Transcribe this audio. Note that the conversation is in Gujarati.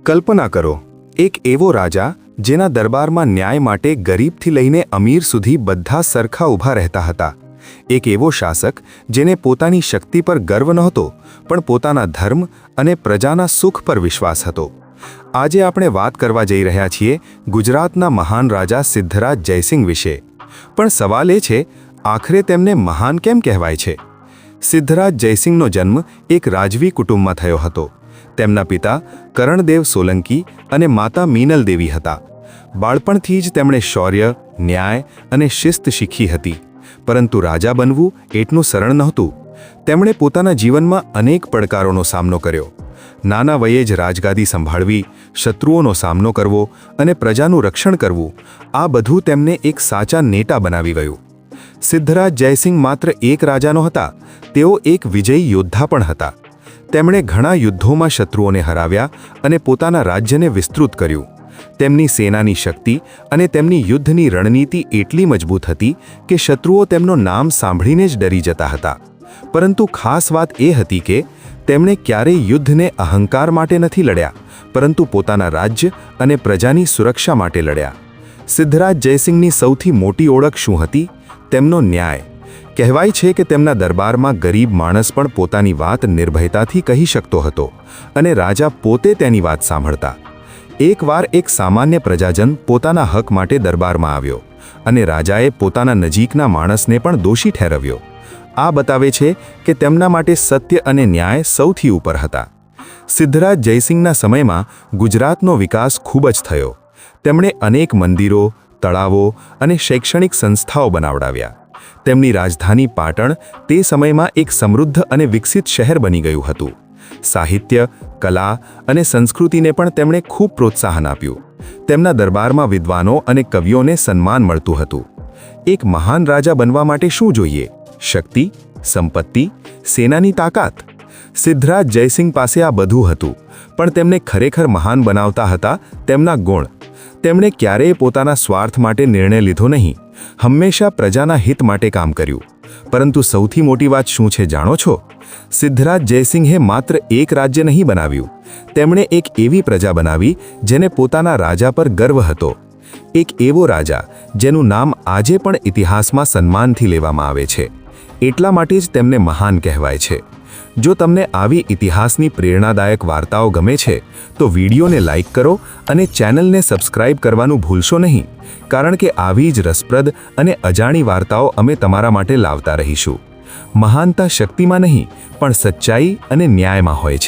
કલ્પના કરો, એક એવો રાજા જેના દરબારમાં ન્યાય માટે ગરીબથી લઈને અમીર સુધી બધા સરખા ઊભા રહેતા હતા. એક એવો શાસક જેને પોતાની શક્તિ પર ગર્વ નહોતો, પણ પોતાના ધર્મ અને પ્રજાના સુખ પર વિશ્વાસ હતો. આજે આપણે વાત કરવા જઈ રહ્યા છીએ ગુજરાતના મહાન રાજા સિદ્ધરાજ જયસિંહ વિશે. પણ સવાલ એ છે, આખરે તેમને મહાન કેમ કહેવાય છે? સિદ્ધરાજ જયસિંહનો જન્મ એક રાજવી કુટુંબમાં થયો હતો. તેમના પિતા કરણદેવ સોલંકી અને માતા મીનલ દેવી હતા. બાળપણથી જ તેમણે શૌર્ય, ન્યાય અને શિસ્ત શીખી હતી. પરંતુ રાજા બનવું એટલું સરળ નહોતું. તેમણે પોતાના જીવનમાં અનેક પડકારોનો સામનો કર્યો. નાના વયે જ રાજગાદી સંભાળવી, શત્રુઓનો સામનો કરવો અને પ્રજાનું રક્ષણ કરવું, આ બધું તેમને એક સાચા નેતા બનાવી ગયું. સિદ્ધરાજ જયસિંહ માત્ર એક રાજા નહોતા, તેઓ એક વિજયી યોદ્ધા પણ હતા. તેમણે ઘણા યુદ્ધોમાં શત્રુઓને હરાવ્યા અને પોતાના રાજ્યને વિસ્તૃત કર્યું. તેમની સેનાની શક્તિ અને તેમની યુદ્ધની રણનીતિ એટલી મજબૂત હતી કે શત્રુઓ તેમનું નામ સાંભળીને જ ડરી જતા હતા. પરંતુ ખાસ વાત એ હતી કે તેમણે ક્યારેય યુદ્ધને અહંકાર માટે નથી લડ્યા, પરંતુ પોતાના રાજ્ય અને પ્રજાની સુરક્ષા માટે લડ્યા. સિદ્ધરાજ જયસિંહની સૌથી મોટી ઓળખ શું હતી? તેમનો ન્યાય. કહેવાય છે કે તેમના દરબારમાં ગરીબ માણસ પણ પોતાની વાત નિર્ભયતાથી કહી શકતો હતો અને રાજા પોતે તેની વાત સાંભળતા. એકવાર એક સામાન્ય પ્રજાજન પોતાના હક માટે દરબારમાં આવ્યો અને રાજાએ પોતાના નજીકના માણસને પણ દોષી ઠેરવ્યો. આ બતાવે છે કે તેમના માટે સત્ય અને ન્યાય સૌથી ઉપર હતા. સિદ્ધરાજ જયસિંહના સમયમાં ગુજરાતનો વિકાસ ખૂબ જ થયો. તેમણે અનેક મંદિરો, તળાવો અને શૈક્ષણિક સંસ્થાઓ બનાવડાવ્યા. તેમની રાજધાની પાટણ તે સમયમાં એક સમૃદ્ધ અને વિકસિત શહેર બની ગયું હતું. સાહિત્ય, કલા અને સંસ્કૃતિને પણ તેમણે ખૂબ પ્રોત્સાહન આપ્યું. તેમના દરબારમાં વિદ્વાનો અને કવિઓને સન્માન મળતું હતું. એક મહાન રાજા બનવા માટે શું જોઈએ? શક્તિ, સંપત્તિ, સેનાની તાકાત. સિદ્ધરાજ જયસિંહ પાસે આ બધું હતું, પણ તેમને ખરેખર મહાન બનાવતા હતા તેમના ગુણ. તેમણે ક્યારેય પોતાના સ્વાર્થ માટે નિર્ણય લીધો નહીં, હંમેશા પ્રજાના હિત માટે કામ કર્યું. પરંતુ સૌથી મોટી વાત શું છે જાણો છો? સિદ્ધરાજ જયસિંહે માત્ર એક રાજ્ય નહીં બનાવ્યું, તેમણે એક એવી પ્રજા બનાવી જેને પોતાના રાજા પર ગર્વ હતો. એક એવો રાજા જેનું નામ આજે પણ ઇતિહાસમાં સન્માનથી લેવામાં આવે છે. એટલા માટે જ તેમને મહાન કહેવાય છે. જો તમને આવી ઇતિહાસની પ્રેરણાદાયક વાર્તાઓ ગમે છે તો વિડીયોને લાઇક કરો અને ચેનલને સબસ્ક્રાઇબ કરવાનું ભૂલશો નહીં, કારણ કે આવી જ રસપ્રદ અને અજાણી વાર્તાઓ અમે તમારા માટે લાવતા રહીશું. મહાનતા શક્તિમાં નહીં, પણ સચ્ચાઈ અને ન્યાયમાં હોય છે.